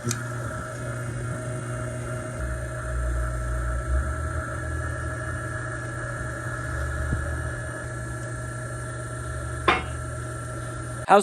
How's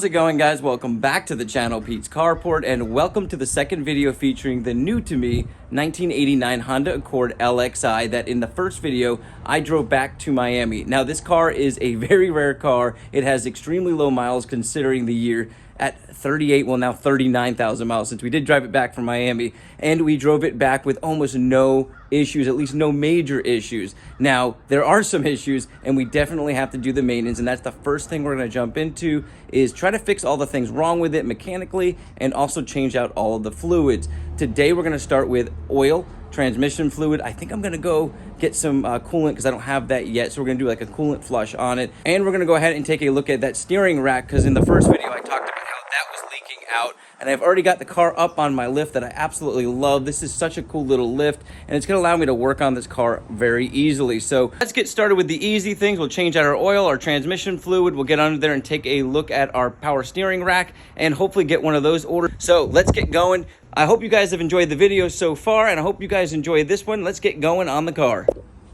it going, guys? Welcome back to the channel, Pete's Carport, and welcome to the second video featuring the new to me 1989 Honda Accord LXI that in the first video I drove back to Miami. Now this car is a very rare car. It has extremely low miles considering the year at 38, well now 39,000 miles since we did drive it back from Miami, and we drove it back with almost no issues, at least no major issues. Now there are some issues and we definitely have to do the maintenance, and that's the first thing we're going to jump into, is try to fix all the things wrong with it mechanically and also change out all of the fluids. Today we're going to start with oil, transmission fluid. I think I'm going to go get some coolant because I don't have that yet, so we're going to do like a coolant flush on it, and we're going to go ahead and take a look at that steering rack because in the first video I talked about how that was leaking out, and I've already got the car up on my lift that I absolutely love. This is such a cool little lift, and it's going to allow me to work on this car very easily. So let's get started with the easy things. We'll change out our oil, our transmission fluid. We'll get under there and take a look at our power steering rack and hopefully get one of those ordered. So let's get going. I hope you guys have enjoyed the video so far, and I hope you guys enjoyed this one. Let's get going on the car.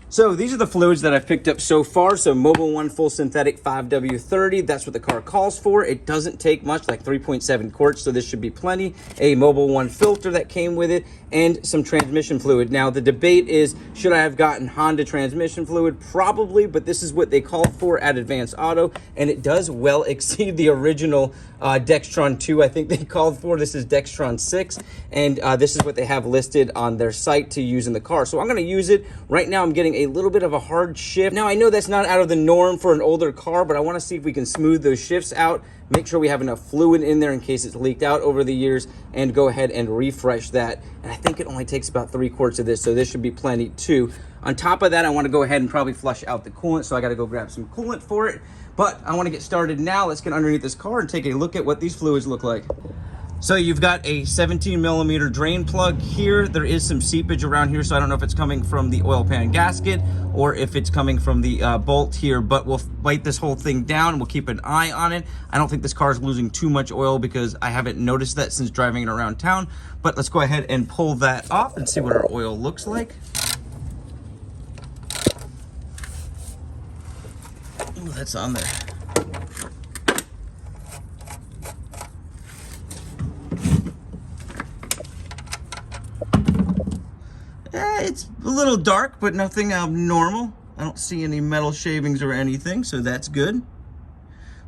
So these are the fluids that I've picked up so far. So Mobil 1 full synthetic 5W30, that's what the car calls for. It doesn't take much, like 3.7 quarts, so this should be plenty. A Mobil 1 filter that came with it, and some transmission fluid. Now the debate is, should I have gotten Honda transmission fluid? Probably, but this is what they called for at Advanced Auto, and it does well exceed the original Dextron 2 I think they called for. This is Dextron 6, and this is what they have listed on their site to use in the car. So I'm going to use it. Right now I'm getting a little bit of a hard shift. Now I know that's not out of the norm for an older car, but I want to see if we can smooth those shifts out, make sure we have enough fluid in there in case it's leaked out over the years, and go ahead and refresh that. And I think it only takes about 3 quarts of this, so this should be plenty too. On top of that, I want to go ahead and probably flush out the coolant, so I got to go grab some coolant for it. But I want to get started now. Let's get underneath this car and take a look at what these fluids look like. So you've got a 17mm drain plug here. There is some seepage around here, so I don't know if it's coming from the oil pan gasket or if it's coming from the bolt here, but we'll wipe this whole thing down and we'll keep an eye on it. I don't think this car is losing too much oil because I haven't noticed that since driving it around town, but let's go ahead and pull that off and see what our oil looks like. Ooh, that's on there. It's a little dark, but nothing abnormal. I don't see any metal shavings or anything, so that's good.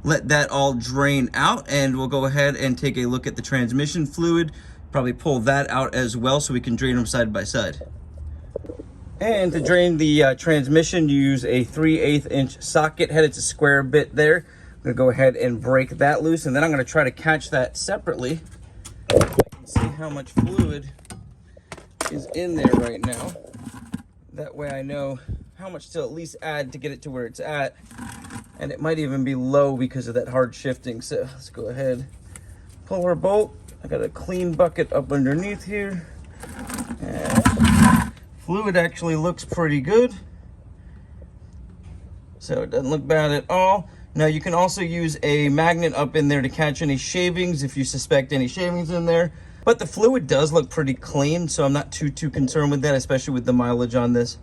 Let that all drain out, and we'll go ahead and take a look at the transmission fluid. Probably pull that out as well so we can drain them side by side. And to drain the transmission, use a 3/8 inch socket head. It's a square bit there. I'm gonna go ahead and break that loose, and then I'm gonna try to catch that separately. I can see how much fluid is in there right now. That way I know how much to at least add to get it to where it's at, and it might even be low because of that hard shifting. So let's go ahead, pull our bolt. I got a clean bucket up underneath here, and fluid actually looks pretty good, so it doesn't look bad at all. Now you can also use a magnet up in there to catch any shavings if you suspect any shavings in there. But the fluid does look pretty clean, so I'm not too concerned with that, especially with the mileage on this.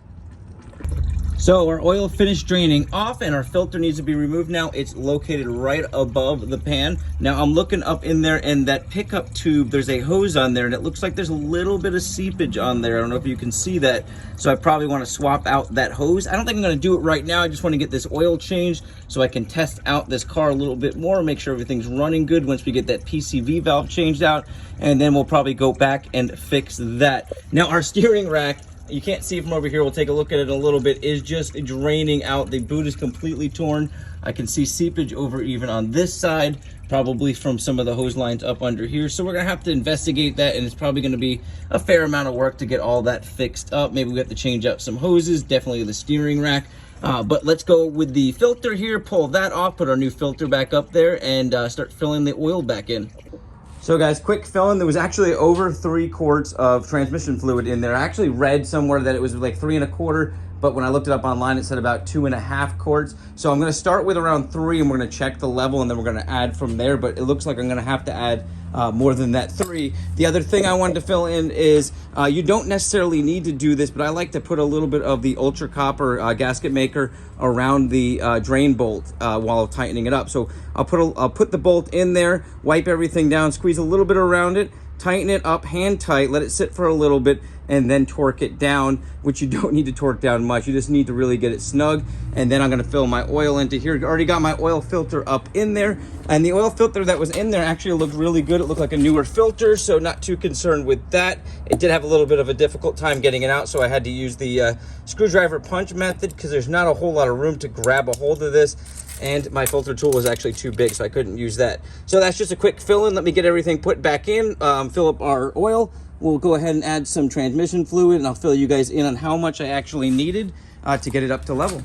So our oil finished draining off, and our filter needs to be removed now. It's located right above the pan. Now I'm looking up in there, and that pickup tube, there's a hose on there, and it looks like there's a little bit of seepage on there. I don't know if you can see that, so I probably want to swap out that hose. I don't think I'm going to do it right now. I just want to get this oil changed so I can test out this car a little bit more, make sure everything's running good once we get that PCV valve changed out, and then we'll probably go back and fix that. Now our steering rack, you can't see it from over here, we'll take a look at it in a little bit, is just draining out. The boot is completely torn. I can see seepage over even on this side, probably from some of the hose lines up under here. So we're gonna have to investigate that, and it's probably gonna be a fair amount of work to get all that fixed up. Maybe we have to change out some hoses, definitely the steering rack. But let's go with the filter here, pull that off, put our new filter back up there, and start filling the oil back in. So guys, quick fill-in. There was actually over 3 quarts of transmission fluid in there. I actually read somewhere that it was like 3 1/4, but when I looked it up online, it said about 2 1/2 quarts. So I'm gonna start with around 3, and we're gonna check the level, and then we're gonna add from there. But it looks like I'm gonna have to add more than that 3. The other thing I wanted to fill in is you don't necessarily need to do this, but I like to put a little bit of the Ultra Copper gasket maker around the drain bolt while tightening it up. So I'll put the bolt in there, wipe everything down, squeeze a little bit around it, tighten it up hand tight, let it sit for a little bit, and then torque it down, which you don't need to torque down much. You just need to really get it snug. And then I'm gonna fill my oil into here. Already got my oil filter up in there, and the oil filter that was in there actually looked really good. It looked like a newer filter, so not too concerned with that. It did have a little bit of a difficult time getting it out, so I had to use the screwdriver punch method because there's not a whole lot of room to grab a hold of this. And my filter tool was actually too big, so I couldn't use that. So that's just a quick fill-in. Let me get everything put back in, fill up our oil. We'll go ahead and add some transmission fluid, and I'll fill you guys in on how much I actually needed to get it up to level.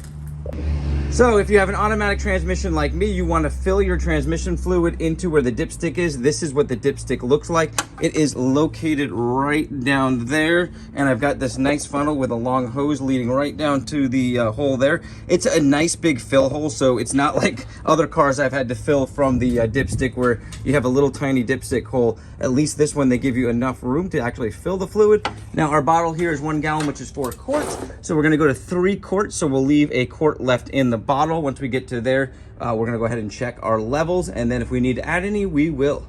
So if you have an automatic transmission like me, you want to fill your transmission fluid into where the dipstick is. This is what the dipstick looks like. It is located right down there, and I've got this nice funnel with a long hose leading right down to the hole there. It's a nice big fill hole, so it's not like other cars I've had to fill from the dipstick where you have a little tiny dipstick hole. At least this one, they give you enough room to actually fill the fluid. Now our bottle here is 1 gallon, which is 4 quarts. So we're gonna go to 3 quarts, so we'll leave a quart left in the bottle. Once we get to there, we're gonna go ahead and check our levels, and then if we need to add any, we will.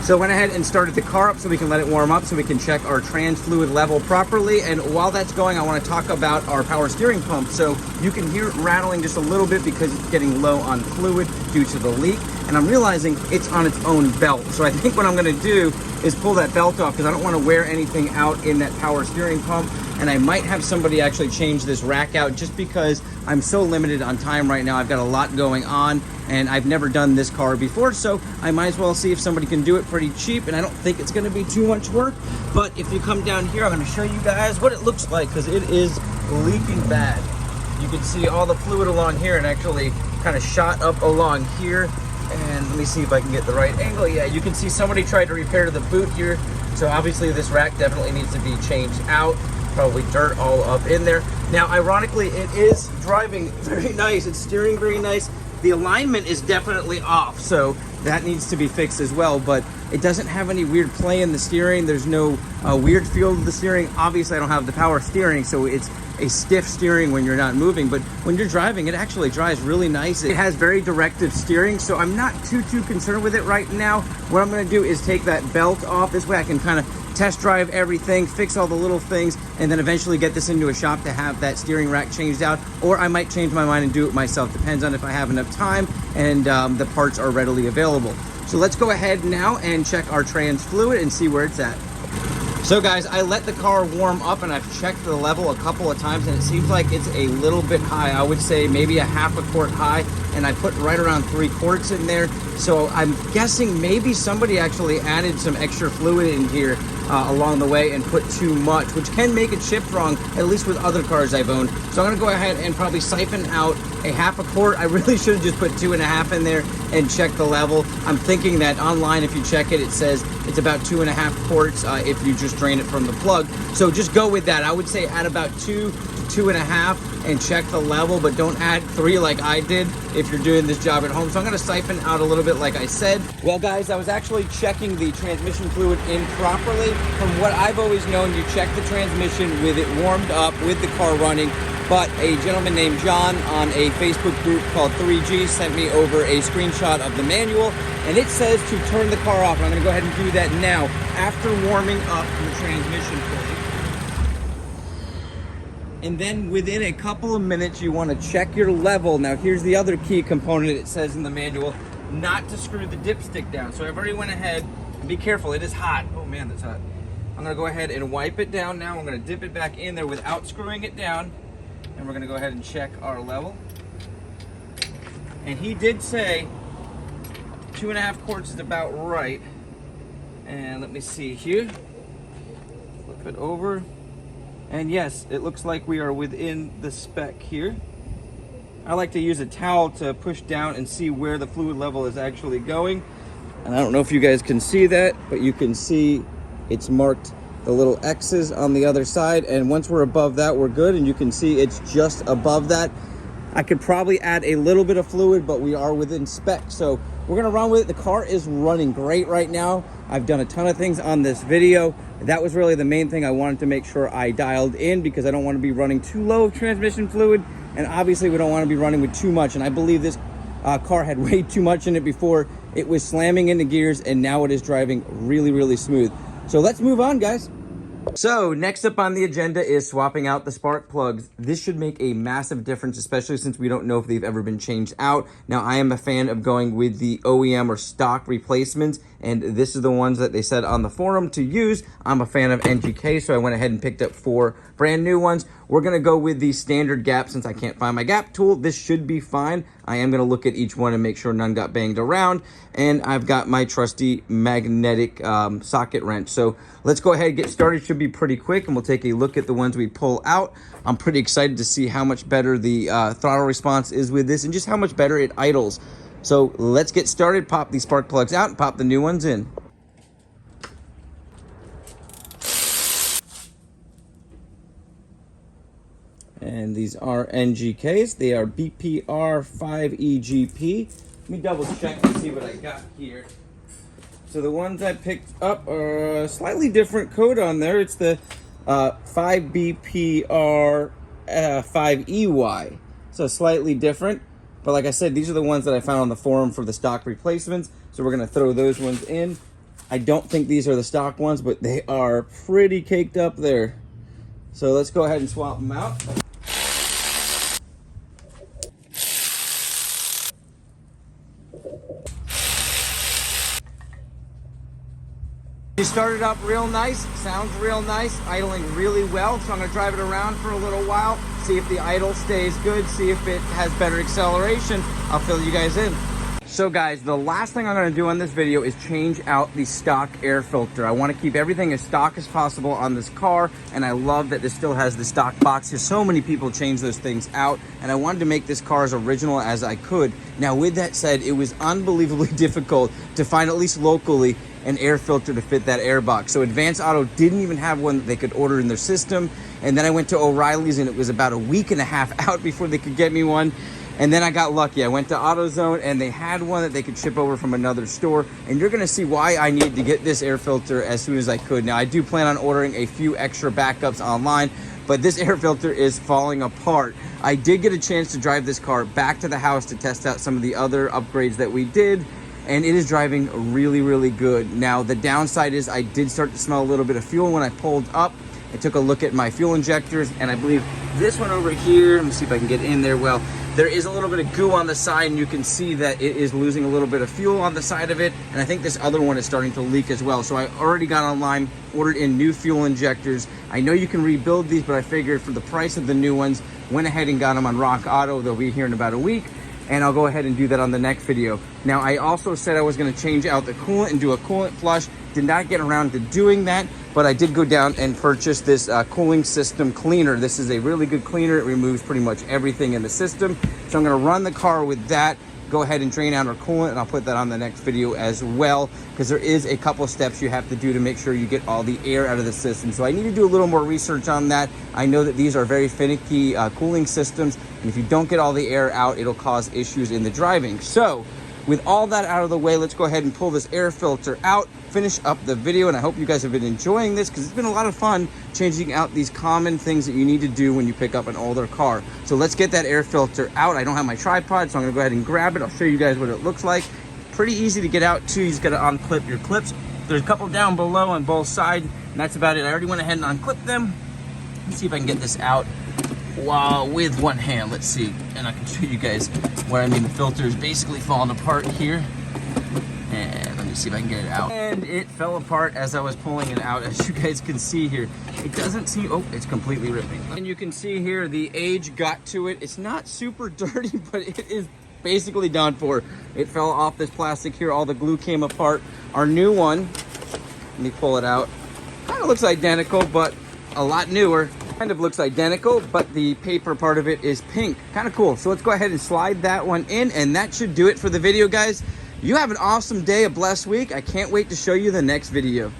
So I went ahead and started the car up so we can let it warm up so we can check our trans fluid level properly. And while that's going, I want to talk about our power steering pump. So you can hear it rattling just a little bit because it's getting low on fluid due to the leak. And I'm realizing it's on its own belt. So I think what I'm going to do is pull that belt off because I don't want to wear anything out in that power steering pump. And I might have somebody actually change this rack out just because I'm so limited on time right now. I've got a lot going on and I've never done this car before, so I might as well see if somebody can do it pretty cheap, and I don't think it's gonna be too much work. But if you come down here, I'm gonna show you guys what it looks like because it is leaking bad. You can see all the fluid along here and actually kind of shot up along here. And let me see if I can get the right angle. Yeah, you can see somebody tried to repair the boot here. So obviously this rack definitely needs to be changed out. Probably dirt all up in there. Now, ironically, it is driving very nice. It's steering very nice. The alignment is definitely off, so that needs to be fixed as well, but it doesn't have any weird play in the steering. There's no weird feel to the steering. Obviously, I don't have the power steering, so it's a stiff steering when you're not moving, but when you're driving, it actually drives really nice. It has very directive steering, so I'm not too concerned with it right now. What I'm gonna do is take that belt off. This way I can kind of test drive everything, fix all the little things, and then eventually get this into a shop to have that steering rack changed out, or I might change my mind and do it myself. Depends on if I have enough time and the parts are readily available. So let's go ahead now and check our trans fluid and see where it's at. So guys, I let the car warm up and I've checked the level a couple of times and it seems like it's a little bit high. I would say maybe a half a quart high, and I put right around 3 quarts in there. So I'm guessing maybe somebody actually added some extra fluid in here along the way and put too much, which can make it shift wrong, at least with other cars I've owned. So I'm gonna go ahead and probably siphon out a half a quart. I really should have just put 2.5 in there and check the level. I'm thinking that online, if you check it, it says it's about 2.5 quarts if you just drain it from the plug. So just go with that. I would say add about 2 to 2.5 and check the level, but don't add 3 like I did if you're doing this job at home. So I'm gonna siphon out a little bit like I said. Well guys, I was actually checking the transmission fluid in properly. From what I've always known, you check the transmission with it warmed up, with the car running. But a gentleman named John on a Facebook group called 3G sent me over a screenshot of the manual, and it says to turn the car off. And I'm gonna go ahead and do that now after warming up the transmission fluid. And then within a couple of minutes, you wanna check your level. Now here's the other key component it says in the manual, not to screw the dipstick down. So I've already went ahead, and be careful, it is hot. Oh man, that's hot. I'm gonna go ahead and wipe it down now. I'm gonna dip it back in there without screwing it down. And we're gonna go ahead and check our level. And he did say 2.5 quarts is about right. And let me see here. Flip it over. And yes, it looks like we are within the spec here. I like to use a towel to push down and see where the fluid level is actually going. And I don't know if you guys can see that, but you can see it's marked the little X's on the other side. And once we're above that, we're good. And you can see it's just above that. I could probably add a little bit of fluid, but we are within spec. So we're gonna run with it. The car is running great right now. I've done a ton of things on this video. That was really the main thing I wanted to make sure I dialed in, because I don't want to be running too low of transmission fluid, and obviously we don't want to be running with too much. And I believe this car had way too much in it before. It was slamming into gears, and now it is driving really, really smooth. So let's move on, guys. So next up on the agenda is swapping out the spark plugs. This should make a massive difference, especially since we don't know if they've ever been changed out. Now, I am a fan of going with the OEM or stock replacements, and this is the ones that they said on the forum to use. I'm a fan of NGK, so I went ahead and picked up 4 brand new ones. We're gonna go with the standard gap since I can't find my gap tool. This should be fine. I am gonna look at each one and make sure none got banged around. And I've got my trusty magnetic socket wrench. So let's go ahead and get started. Should be pretty quick, and we'll take a look at the ones we pull out. I'm pretty excited to see how much better the throttle response is with this, and just how much better it idles. So let's get started. Pop these spark plugs out and pop the new ones in. And these are NGKs. They are BPR 5EGP. Let me double check and see what I got here. So the ones I picked up are a slightly different code on there. It's the 5BPR 5EY. So slightly different. But like I said, these are the ones that I found on the forum for the stock replacements. So we're going to throw those ones in. I don't think these are the stock ones, but they are pretty caked up there. So let's go ahead and swap them out. It started up real nice, sounds real nice, idling really well. So I'm gonna drive it around for a little while, see if the idle stays good, see if it has better acceleration. I'll fill you guys in. So guys, the last thing I'm gonna do on this video is change out the stock air filter. I wanna keep everything as stock as possible on this car, and I love that this still has the stock box, because so many people change those things out, and I wanted to make this car as original as I could. Now with that said, it was unbelievably difficult to find, at least locally, an air filter to fit that air box. So Advance Auto didn't even have one that they could order in their system. And then I went to O'Reilly's, and it was about a week and a half out before they could get me one. And then I got lucky. I went to AutoZone, and they had one that they could ship over from another store. And you're gonna see why I needed to get this air filter as soon as I could. Now, I do plan on ordering a few extra backups online, but this air filter is falling apart. I did get a chance to drive this car back to the house to test out some of the other upgrades that we did, and it is driving really, really good. Now, the downside is I did start to smell a little bit of fuel when I pulled up. I took a look at my fuel injectors, and I believe this one over here, let me see if I can get in there. Well, there is a little bit of goo on the side, and you can see that it is losing a little bit of fuel on the side of it. And I think this other one is starting to leak as well. So I already got online, ordered in new fuel injectors. I know you can rebuild these, but I figured for the price of the new ones, went ahead and got them on Rock Auto. They'll be here in about a week, and I'll go ahead and do that on the next video. Now, I also said I was gonna change out the coolant and do a coolant flush. Did not get around to doing that, but I did go down and purchase this cooling system cleaner. This is a really good cleaner. It removes pretty much everything in the system. So I'm gonna run the car with that, go ahead and drain out our coolant, and I'll put that on the next video as well, because there is a couple steps you have to do to make sure you get all the air out of the system. So I need to do a little more research on that. I know that these are very finicky cooling systems, and if you don't get all the air out, it'll cause issues in the driving. So with all that out of the way, let's go ahead and pull this air filter out, finish up the video, and I hope you guys have been enjoying this, because it's been a lot of fun changing out these common things that you need to do when you pick up an older car. So let's get that air filter out. I don't have my tripod, so I'm gonna go ahead and grab it. I'll show you guys what it looks like. Pretty easy to get out too. You just gotta unclip your clips. There's a couple down below on both sides, and that's about it. I already went ahead and unclipped them. Let's see if I can get this out with one hand. Let's see, and I can show you guys where I mean the filter is basically falling apart here. And let me see if I can get it out. And it fell apart as I was pulling it out, as you guys can see here. It doesn't seem, oh, it's completely ripping. And you can see here the age got to it. It's not super dirty, but it is basically done for. It fell off this plastic here. All the glue came apart. Our new one, let me pull it out. Kind of looks identical, but a lot newer. Kind of looks identical, but the paper part of it is pink. Kind of cool. So let's go ahead and slide that one in, and that should do it for the video, guys. You have an awesome day, a blessed week. I can't wait to show you the next video.